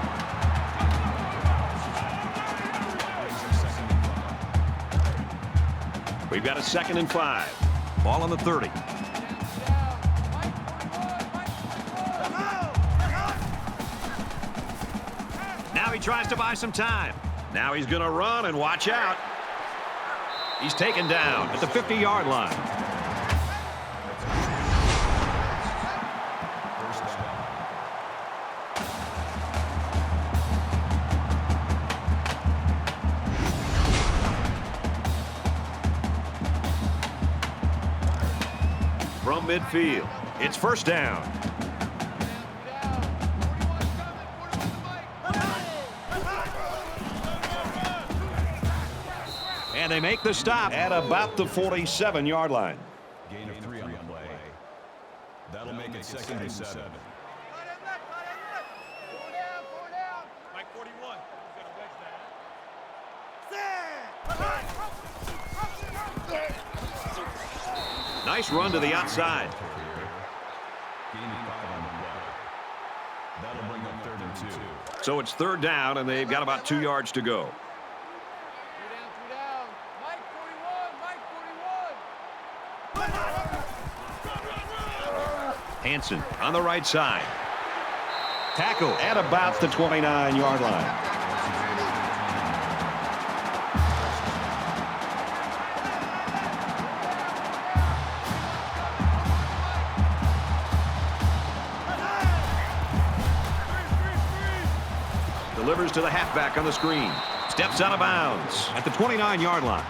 Speaker 1: We've got a 2nd and 5. Ball on the 30. Now he tries to buy some time. Now he's going to run and watch out. He's taken down at the 50-yard line. From midfield, it's first down. And they make the stop at about the 47-yard line.
Speaker 4: Gain of 3 on the play. That'll make it 2nd and 7.
Speaker 2: Mike 41. He's got a wedge down.
Speaker 1: Nice run to the outside.
Speaker 4: Gain of 5 on the play. That'll bring up 3rd and 2.
Speaker 1: So it's third down, and they've got about 2 yards to go. Hansen on the right side. Tackle at about the 29-yard line. Delivers to the halfback on the screen. Steps out of bounds at the 29-yard line.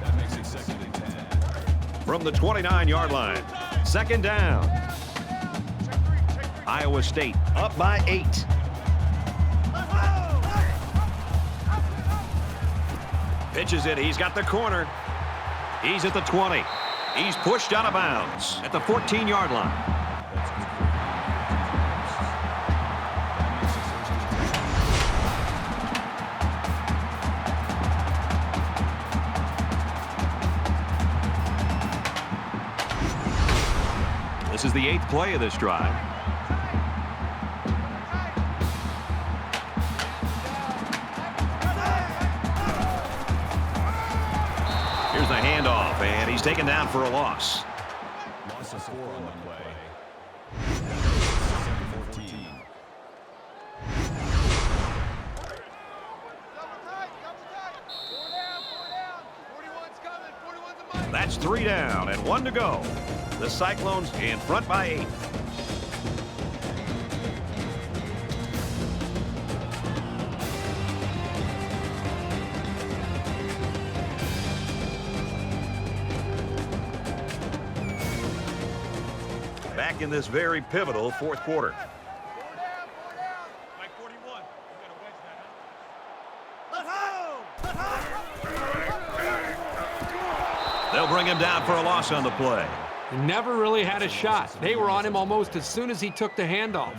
Speaker 4: That makes it 2nd and 10.
Speaker 1: From the 29-yard line, 2nd down. Iowa State up by 8. Pitches it. He's got the corner. He's at the 20. He's pushed out of bounds at the 14-yard line. This is the 8th play of this drive. Here's the handoff, and he's taken down for a loss.
Speaker 4: Loss of 4 on the play. 14.
Speaker 1: That's 3 down and 1 to go. The Cyclones in front by 8. Back in this very pivotal fourth quarter.
Speaker 2: Mike 41. He's got a wedge down.
Speaker 1: They'll bring him down for a loss on the play.
Speaker 3: He never really had a shot. They were on him almost as soon as he took the handoff.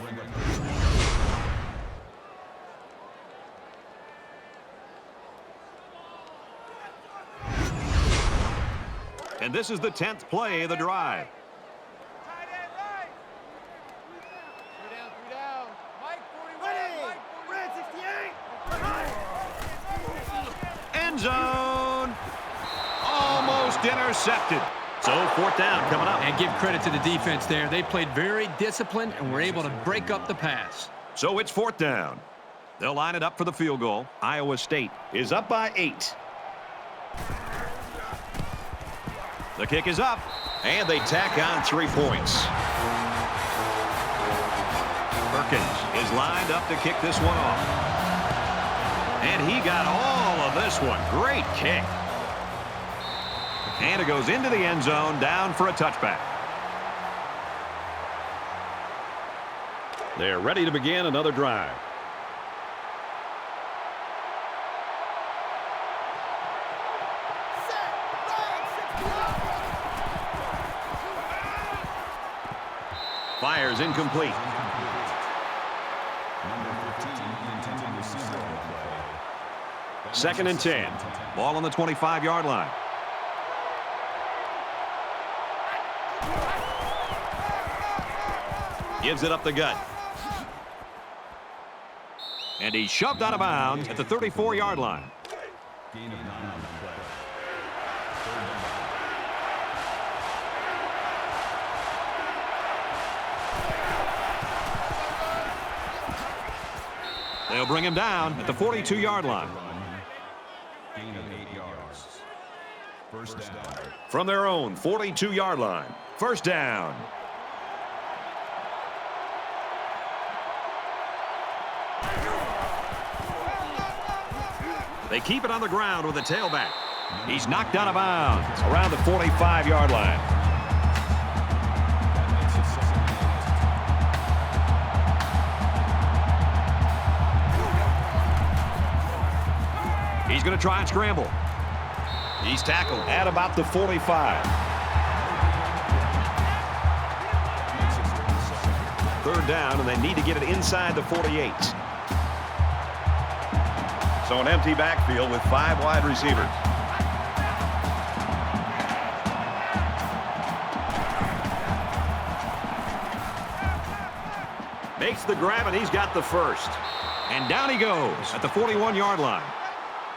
Speaker 1: And this is the 10th play of the drive.
Speaker 2: Tight end right. Three down. Mike 41.
Speaker 1: End zone. Almost intercepted. So 4th down coming up.
Speaker 5: And give credit to the defense there. They played very disciplined and were able to break up the pass.
Speaker 1: So it's 4th down. They'll line it up for the field goal. Iowa State is up by 8. The kick is up, and they tack on 3 points. Perkins is lined up to kick this one off. And he got all of this one. Great kick. And it goes into the end zone, down for a touchback. They're ready to begin another drive. Fires incomplete. Second and 10. Ball on the 25-yard line. Gives it up the gut. And he's shoved out of bounds at the 34-yard line.
Speaker 4: Gain of 9 on the play.
Speaker 1: They'll bring him down at the 42-yard line.
Speaker 4: Gain of 8 yards. First down.
Speaker 1: From their own 42-yard line. First down. They keep it on the ground with the tailback. He's knocked out of bounds around the 45-yard line. He's going to try and scramble. He's tackled at about the 45. Third down, and they need to get it inside the 48. So an empty backfield with 5 wide receivers. Makes the grab, and he's got the first. And down he goes at the 41-yard line.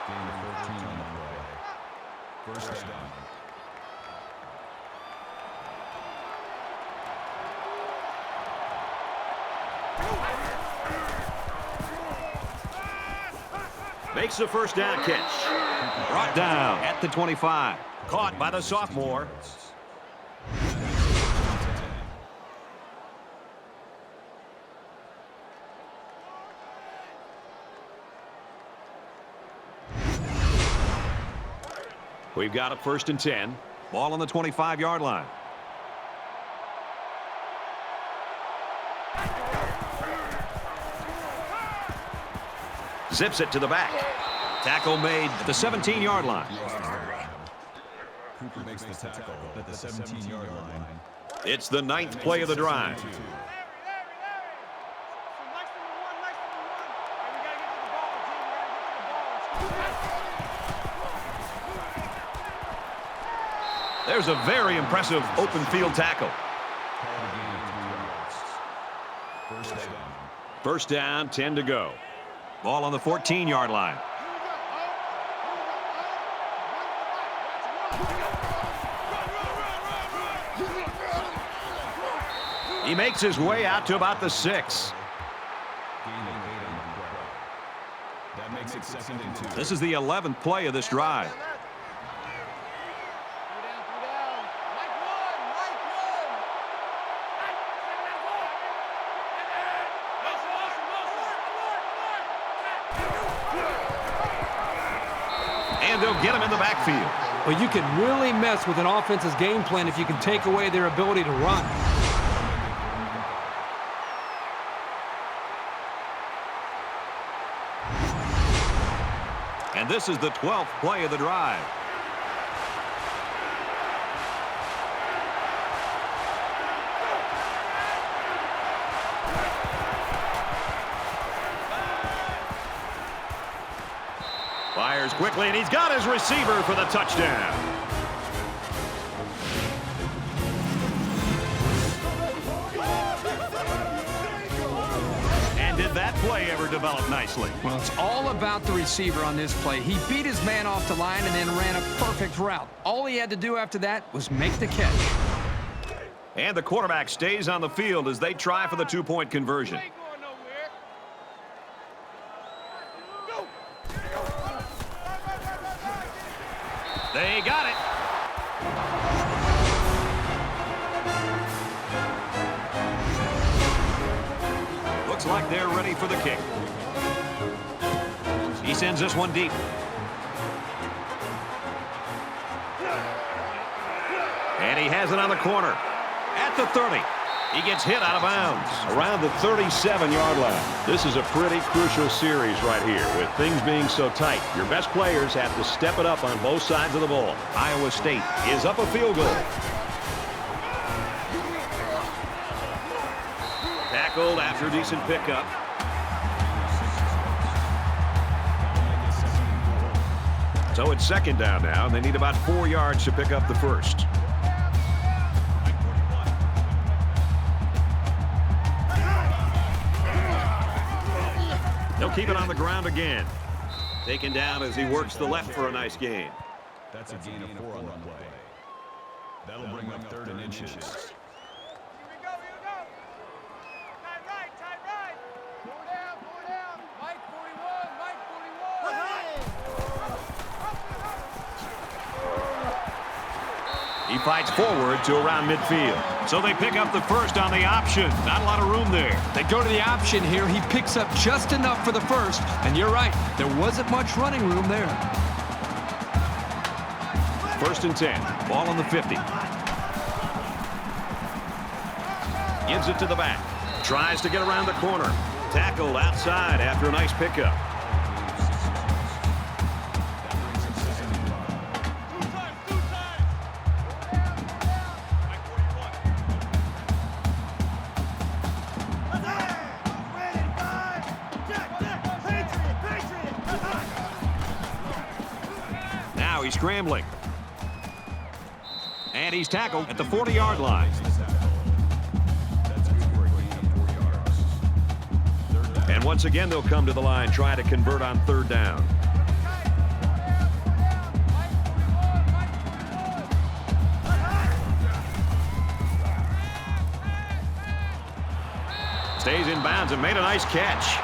Speaker 4: Gain of 14 on the play. First down.
Speaker 1: Makes the first down catch. Brought down at the 25. Caught by the sophomore. We've got a first and 10. Ball on the 25-yard line. Zips it to the back. Tackle made at the 17-yard line.
Speaker 4: Cooper makes the tackle at the 17-yard line.
Speaker 1: It's the 9th play of the drive. There's a very impressive open field tackle. First down, 10 to go. Ball on the 14-yard line. He makes his way out to about the 6.
Speaker 4: That makes it second and 2.
Speaker 1: This is the 11th play of this drive. And they'll get him in the backfield.
Speaker 3: Well, you can really mess with an offense's game plan if you can take away their ability to run.
Speaker 1: And this is the 12th play of the drive. Fires quickly, and he's got his receiver for the touchdown. developed nicely.
Speaker 5: Well, it's all about the receiver on this play. He beat his man off the line and then ran a perfect route. All he had to do after that was make the catch.
Speaker 1: And the quarterback stays on the field as they try for the two-point conversion.
Speaker 2: Ain't going nowhere. Go.
Speaker 1: They got it. Looks like they're ready for the kick. He sends this one deep. And he has it on the corner. At the 30. He gets hit out of bounds.
Speaker 9: Around the 37-yard line. This is a pretty crucial series right here. With things being so tight, your best players have to step it up on both sides of the ball.
Speaker 1: Iowa State is up a field goal. Tackled after a decent pickup. So it's second down now, and they need about 4 yards to pick up the first. They'll keep it on the ground again. Taken down as he works the left for a nice gain.
Speaker 4: That's a gain of 4 on the play. That'll bring up 3rd and inches.
Speaker 2: Here we go, here we go. Tight right, tight right. Four down. Mike 41, Mike 41.
Speaker 1: He fights forward to around midfield. So they pick up the first on the option. Not a lot of room there.
Speaker 5: They go to the option here. He picks up just enough for the first. And you're right, there wasn't much running room there.
Speaker 1: 1st and 10. Ball on the 50. Gives it to the back. Tries to get around the corner. Tackled outside after a nice pickup. Now he's scrambling. And he's tackled at the 40-yard line. And once again, they'll come to the line, try to convert on 3rd down. Stays in bounds and made a nice catch.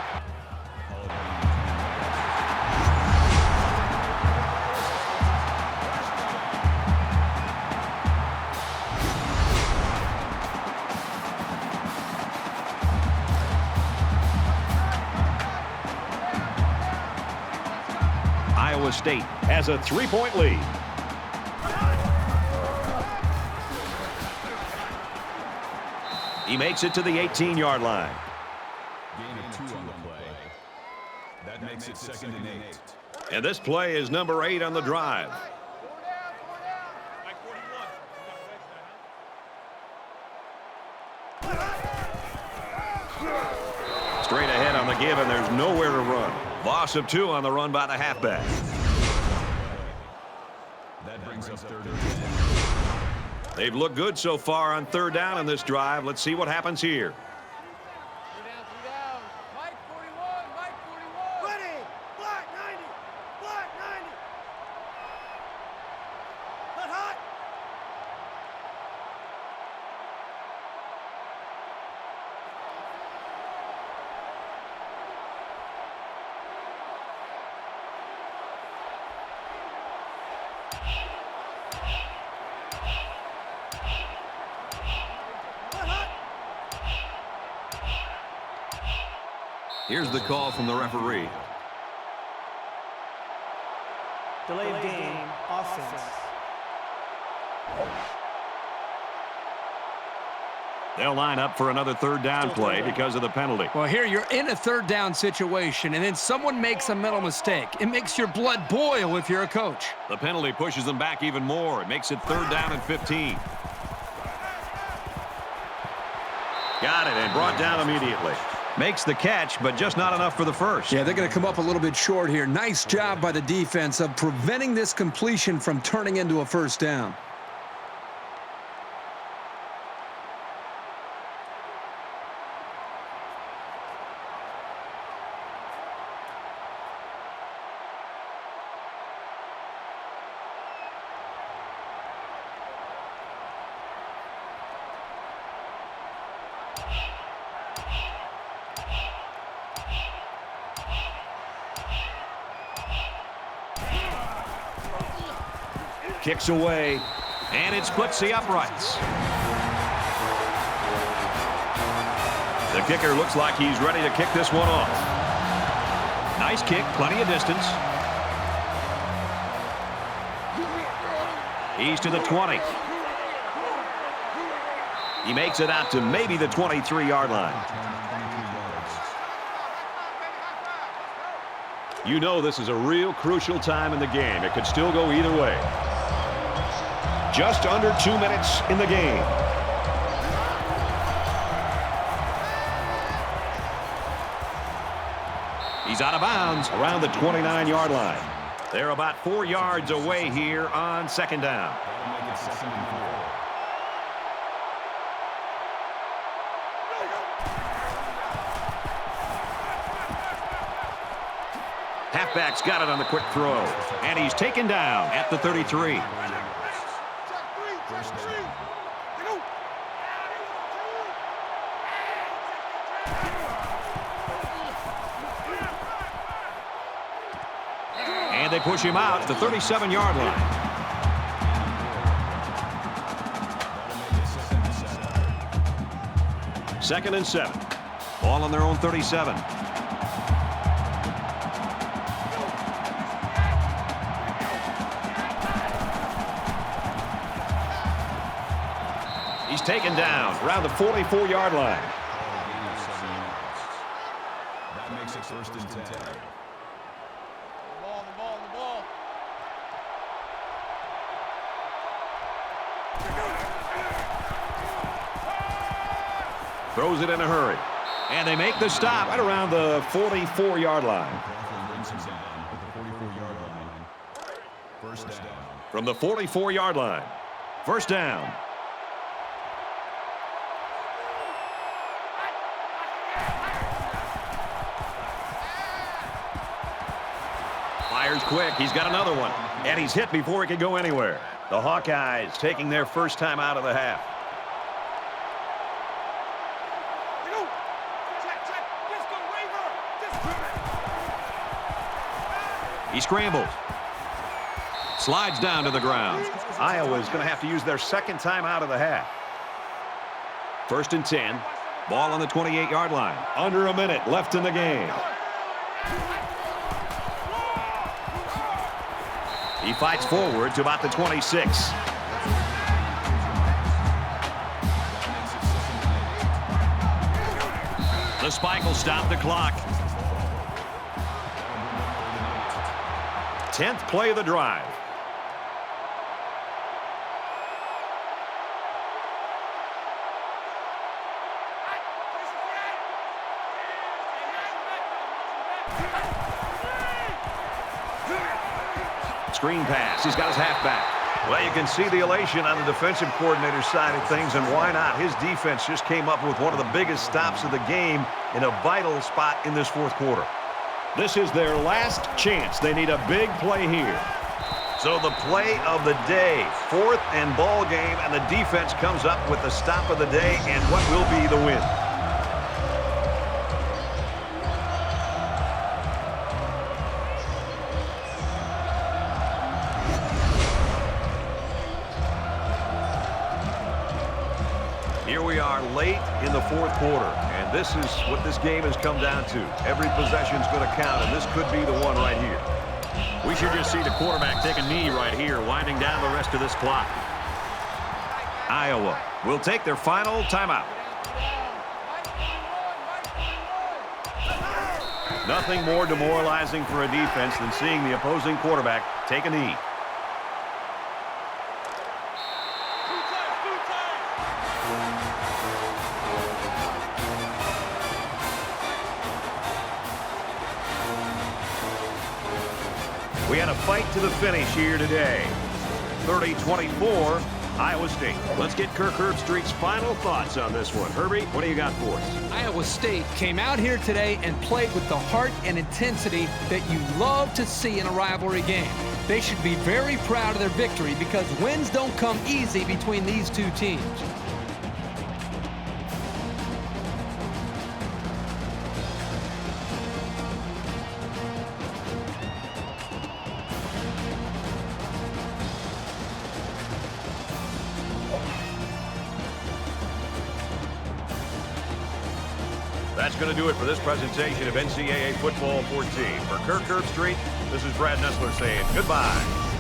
Speaker 1: Iowa State has a 3-point lead. He makes it to the 18-yard line.
Speaker 4: Gain of 2 on the play. That makes it 2nd and 8.
Speaker 1: And this play is number 8 on the drive.
Speaker 2: Four down. Mike 41. You got a wedge now,
Speaker 1: Straight ahead on the give, and there's nowhere to run. Loss of 2 on the run by the halfback.
Speaker 4: That brings up 3rd and 10.
Speaker 1: They've looked good so far on 3rd down in this drive. Let's see what happens here.
Speaker 2: 3 down. Mike 41, Mike 41. Ready. Black 90. Black 90. Hot, hot.
Speaker 1: Here's the call from the referee.
Speaker 10: Delay of game, offense.
Speaker 1: They'll line up for another 3rd down play because of the penalty.
Speaker 5: Well, here you're in a 3rd down situation, and then someone makes a mental mistake. It makes your blood boil if you're a coach.
Speaker 1: The penalty pushes them back even more. It makes it 3rd down and 15. Got it, and brought down immediately. Makes the catch, but just not enough for the first.
Speaker 6: Yeah, they're going to come up a little bit short here. Nice job by the defense of preventing this completion from turning into a 1st down.
Speaker 1: Kicks away, and it splits the uprights. The kicker looks like he's ready to kick this one off. Nice kick, plenty of distance. He's to the 20. He makes it out to maybe the 23-yard line. You know this is a real crucial time in the game. It could still go either way. Just under 2 minutes in the game. He's out of bounds around the 29-yard line. They're about 4 yards away here on second down. Halfback's got it on the quick throw, and he's taken down at the 33. And they push him out at the 37-yard line. Second and 7. Ball on their own 37. He's taken down around the 44-yard line.
Speaker 4: That makes it first and 10.
Speaker 2: The ball.
Speaker 1: Throws it in a hurry. And they make the stop right around the 44-yard line.
Speaker 4: First down.
Speaker 1: From the 44-yard line. First down. Fires quick. He's got another one. And he's hit before he can go anywhere. The Hawkeyes taking their first time out of the half. He scrambles. Slides down to the ground. Iowa's going to have to use their second time out of the half. First and 10. Ball on the 28-yard line. Under a minute left in the game. He fights forward to about the 26. The spike will stop the clock. 10th play of the drive. Screen pass. He's got his halfback. Well, you can see the elation on the defensive coordinator's side of things, and why not? His defense just came up with one of the biggest stops of the game in a vital spot in this fourth quarter. This is their last chance. They need a big play here. So the play of the day, fourth and ball game, and the defense comes up with the stop of the day and what will be the win. Here we are late in the fourth quarter, and this is what this game has come down to. Every possession is going to count, and this could be the one right here. We should just see the quarterback take a knee right here, winding down the rest of this clock. Iowa will take their final timeout. Nothing more demoralizing for a defense than seeing the opposing quarterback take a knee. We had a fight to the finish here today. 30-24, Iowa State. Let's get Kirk Herbstreit's final thoughts on this one. Herbie, what do you got for us?
Speaker 5: Iowa State came out here today and played with the heart and intensity that you love to see in a rivalry game. They should be very proud of their victory because wins don't come easy between these two teams.
Speaker 1: that's going to do it for this presentation of NCAA Football 14. For Kirk Herbstreit, this is Brad Nessler saying goodbye.